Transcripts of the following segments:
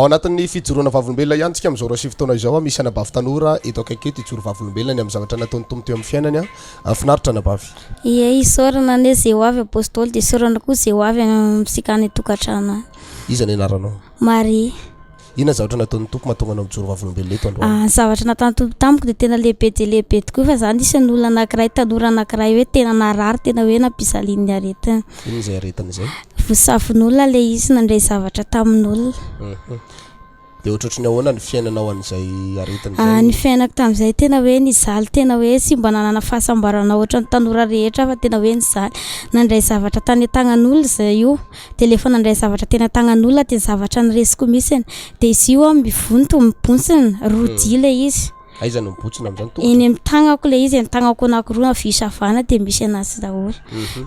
ao anatin'ny fijoroana vavolombelona ihany tsika amin'izao rasy fotoana izao misy anabavy tanora eto akaiky eto ijoro vavolombelona ny amin'ny zavatra nataony tombo teo amin'ny fiainany finaritra anabavy isorana ane zay ho avy apôstôly dia isorana koa zay ho avy misikany tokantrano iza ny anaranao Marie ina zavatra nataony tompo mahatonga anao mijoro vavolombelona eto androany zavatra nataony tompo tamiko dia tena lehibe dia lehibe tokoa fa zany isan'ny olona anankiray tanora anankiray hoe tena narary tena hoe nampisalin'ny aretina ino izay aretiny izay vosafon'olona le izy nandray zavatra tamin'olona dia ohatrotry ny ahoana ny fiainanao an'izay aretiny ny fiainako tamin'izay tena hoe nizaly tena hoe sy mba nanana fahasambarana ohatra ny tanora rehetra fa tena hoe nizaly nandray zavatra tany tagnan'olona zay io dia lefa nandray zavatra tena tagnan'olona dia zavatra nyresiko misiny dia izy io mivonto mibonsiny rodi le izy aiza no mibotsina amin'izany tompo eny amin'ny tagnako le izy ny tagnako anankiroa visavana dia misy anazy daholo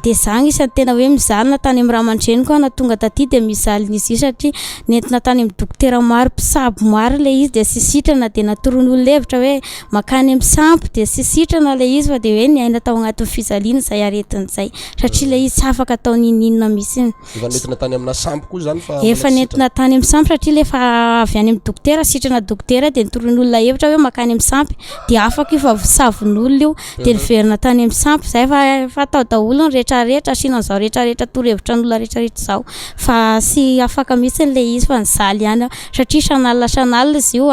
dia zany isany tena hoe mizalina tany amin'ny ramandreniko ana tonga taty dia mizaly n'izy io satria nentina tany amin'ny dokotera maro mpisabo maro le izy dia sisitrana dia natoron'olon-hevitra hoe makany amin'ny sampy dia sisitrana le izy fa dia hoe ny aina tao agnatin'ny fizaliana izay aretin'izay satria le izy tsy afaka atao ninina misy efa nentina tany amina sampy koa zany fa efa nentina tany amin'ny sampy satria lefa avy any amin'ny dokotera sitrana dokotera dia nitoron'olona hevitra hoe makany amin'ny sampy dia afaka io fa savon'olona io dia niverina tany amin'ny sampy zay fa atao daholo ny rehetrarehetra asiana an'izao rehetrarehetra torohevitra n'olona rehetrarehetra izao fa sy afaka mihitsy le izy fa nizaly ihany satria sanalina izy io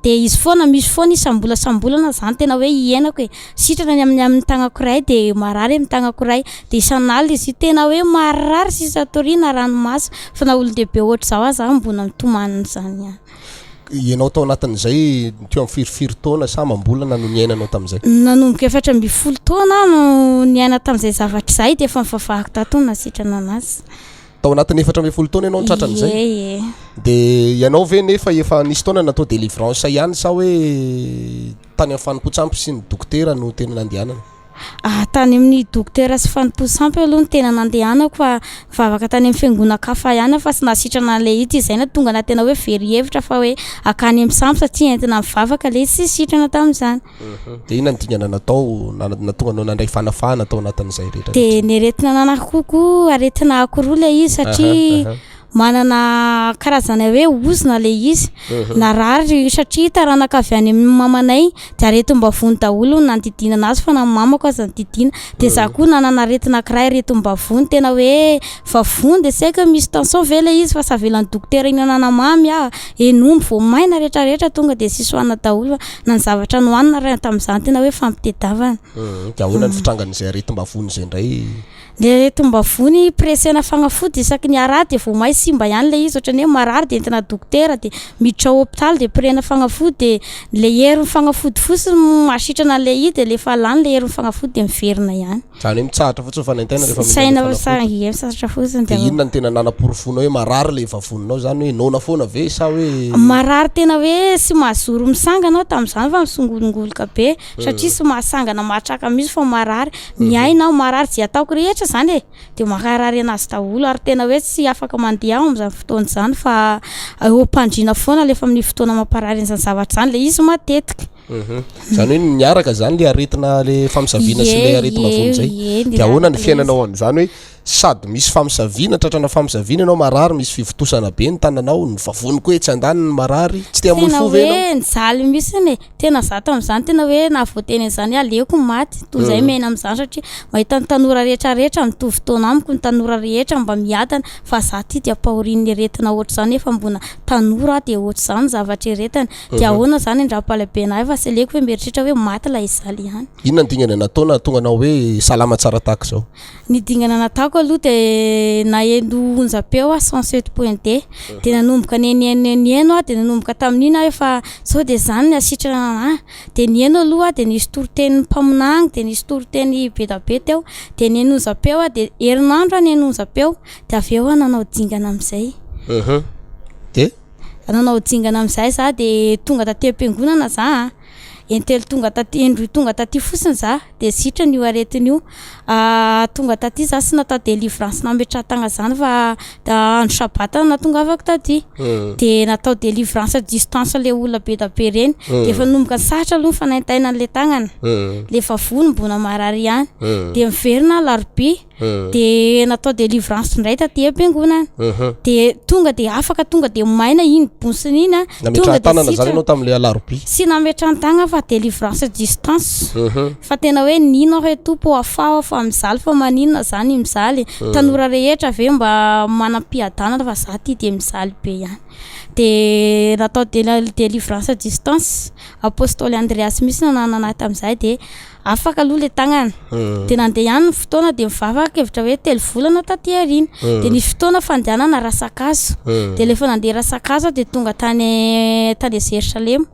dia izy foana misy foana isambola sambolana zany tena hoe hiainako sitrana amin'ny tagnako iray dia marary amin'ny tagnako iray dia isanalina izy io tena hoe marary sisa toriana ranomaso fa na olon-dehibe ohatra zao aza mbona mitomanina zany ihany ianao tao anatin'izay teo amin'ny firifiry taona sa mambolana no niainanao tamin'izay nanomboka 4 taona no niaina tamin'izay zavatra izay dia efa mivavahako tato nasitrana anazy tao anatin'ny 4 taona ianao nitratran'izay dia ianao ve nefa efa nisy taona natao délivrance ihany sa hoe tany amin'ny fanompoantsampy sy ny dokotera no tena nandehanana tany amin'ny dokotera sy fanompoantsampy aloha no tena nandehanako fa vavaka tany amin'ny fiangonakafa ihany fa sy nasitrana le izy izay na tonga na tena hoe very hevitra fa hoe akany amin'ny sampy satria entina mivavaka le izy sy sitrana tamin'izany dia ina nydingana natao natonga anao nandray fanafahana tao anatin'izay rehetra dia nieretina nanakoko aretina akoroa le izy satria manana karazana hoe ozona le izy narary satria taranaka avy any amin'ny mamanay dia aretim-bavony daholo nandidina anazy fa na mamako aza nodidina dia za koa nanana aretina kiray aretim-bavony tena hoe vavony dia saika misy tension ve le izy fa savelan'ny dokotera inanana mamy enomby voamaina rehetrarehetra tonga dia sisy hoanina daholo fa na ny zavatra nohanina raha tamin'izany tena hoe fampitedavana dia ahoana ny fitrangan'izay aretim-bavony izay indray le aretim-bavony presena fagnafody isaky ny ara dia voamay simba ihany le izy ohatrany hoe marary dia entina dokotera dia miditra hôpitaly dia prena fagnafody dia le herin'ny fagnafody fotsiny masitrana le izy dia lefa lany le herin'ny fagnafody dia miverina ihany zany hoe mitsahatra fotsiny fanaintena rehefa saina misatra fotsiny dia inona ny tena nanaporofonao hoe marary le vavoninao zany hoe nona foana ve sa hoe marary tena hoe sy mahazoro misangana tamin'izany fa misongolongoloka be satria sy mahasangana mahatraka misy fa marary miaina marary zay ataoko rehetra zany dia makarary anazy daholo ary tena hoe tsy afaka mandeha aho amin'izany fotoana izany fa mpandriana foana lefa amin'ny fotoana mamparary an'izany zavatra izany le izy matetika zany hoe niaraka zany le aretina le famisaviana sy le aretim-bavony zay dia ahoana ny fiainanao an'izany hoe sady misy famisaviana tratrana famisaviana ianao marary misy fivotosana be ny tananao ny vavony koa etsy andany ny marary tsy te hamono fo ve ianao tena hoe nizaly misiny tena za tamin'izany tena hoe nahavoateny an'izany aleoko maty toy izay miaina amin'izany satria mahita ny tanora rehetrarehetra mitovy taona amiko ny tanora rehetra mba miadana fa za ty dia ampahorin'ny aretina ohatra izany efa mbona tanora dia ohatra izany zavatra aretana dia ahoana izany andram-palabe anahy fa sy aleoko hoe mieritritra hoe maty la izaly ihany inona ny dingana nataona tonga anao hoe salama tsara tahaka izao ny dingana nataoko aloha dia naendo onjapeo 107 point d dia nanomboka nieno dia nanomboka tamin'ina hoe fa sao dia zany ny asitrana dia nieno aloha dia nisy toroteny mpaminany dia nisy toroteny betabe teo dia nieno onjapeo dia herinandro nieno onjapeo dia avy eo nanao dingana amin'izay dia nanao dingana amin'izay za dia tonga taty am-piangonana za entelo tonga taty endroy tonga taty fosiny za de sitrany io aretin'io tonga taty za sy natao délivrance nametrahatagna zany fa andro sabata natongavako taty de natao délivrance à distance le olona be da be reny de efa nomboka satra aloha fanaitaina an'le tagnana le fa vony mbona marary ihany de miverina larobia de natao délivrance ndray taty am-piangonana de tonga de afaka tonga de maina iny bonsiny iny tonga de zany anao tam'le alarobia sy nametran-tagna fa délivrance à distance fa tena hoe nino hoe tompo afa mizaly fa maninona zany mizaly tanora rehetra ave mba manam-piadana fa za ty de mizaly be ihany de natao délivrance à distance apôstôly Andreas misy nanana tam'izay de afaka aloha le tagnana de nandeha ihany ny fotoana de mivavaka evitra hoe 3 volana taty arina de nisy fotoana fandehanana Rasakazo de lefa nandeha Rasakazo de tonga tany Jerusalem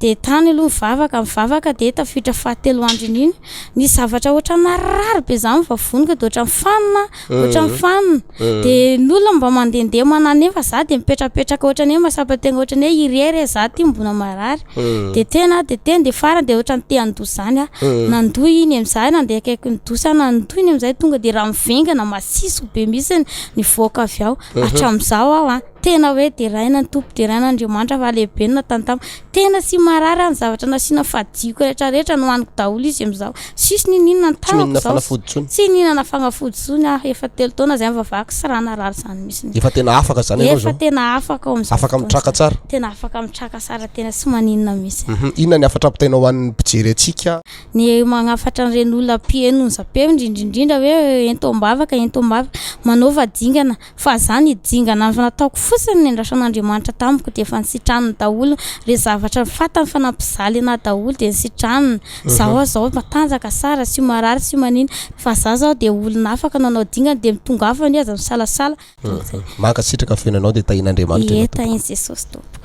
de tany aloha mivavaka de tafiditra 7 androny iny nisy zavatra ohatra narary be zany vavonika de ohatra mifanina de n'olona mba mandendeha manana efa za de mipetrapetraka ohatra ny hoe masapategna ohatra ny hoe irery za ty mbona marary de tena de farany de ohatra ny te andoso zany nandoy iny am'izay nandeha akaiky ny dosa nandoy iny am'izay tonga de raha mivengana masiso be misy nivoaka avy ao hatramin'izao aho tena hoe de raina ny tompo de raina Andriamanitra fa lehibe natantamo tena sy marary any zavatra nasiana fadiko rehetrarehetra no haniko daholo izy am'izao sisy ninona ny tanako zao sy ninana fanafody tsony efa 3 taona zay mivavaka sy raha narary zany misy efa tena afaka zany ianao zao efa tena afaka am'izao afaka mitraka tsara tena afaka mitraka tsara tena sy maninona misy inona ny afatra apitainao ho an'ny mpijery atsika ny magnafatra an'ireny olona pienonza-pe indrindrindrindra hoe entombavaka manaova dingana fa zany dingana nataoko fotsiny ny andrasan'Andriamanitra tamiko de efa nisitraniny daholo re zavatra fatany fanampizaly ana daholo de nisitraniny zao matanjaka sara sy marary sy manina fa za zao de olona afaka nanao dingana de mitongafany aza misalasala mankasitraka fenanao de tahin'Andriamanitra tahin' Jesosy tompo